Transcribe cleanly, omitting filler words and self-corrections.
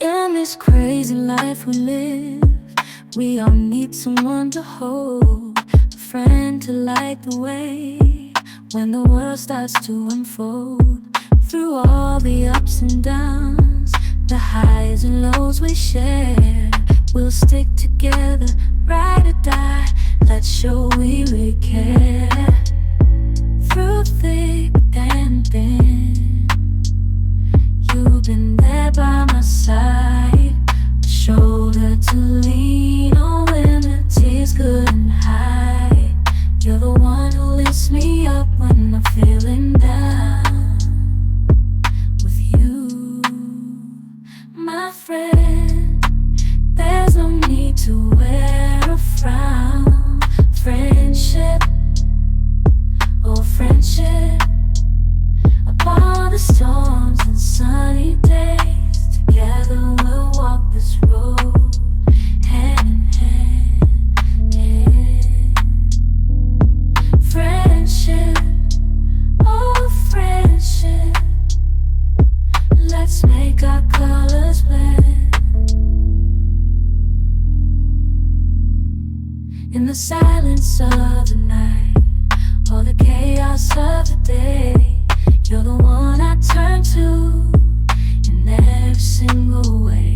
In this crazy life we live, we all need someone to hold, a friend to light the way when the world starts to unfold. Through all the ups and downs, the highs and lows we share, we'll stick together, ride or die. Let's show we really care. Through thick and thin, you've been there by my side, a shoulder to lean on when the tears couldn't hide. You're the one who lifts me up when I'm feeling down. With you, my friend, there's no need to wear a frown. Friendship, oh friendship, upon the storms and sunny days, together we'll walk this road, hand in hand, yeah. Friendship, oh friendship, let's make our colors blend. In the silence of the night, or the chaos of the day, you're the one I turn to in every single way.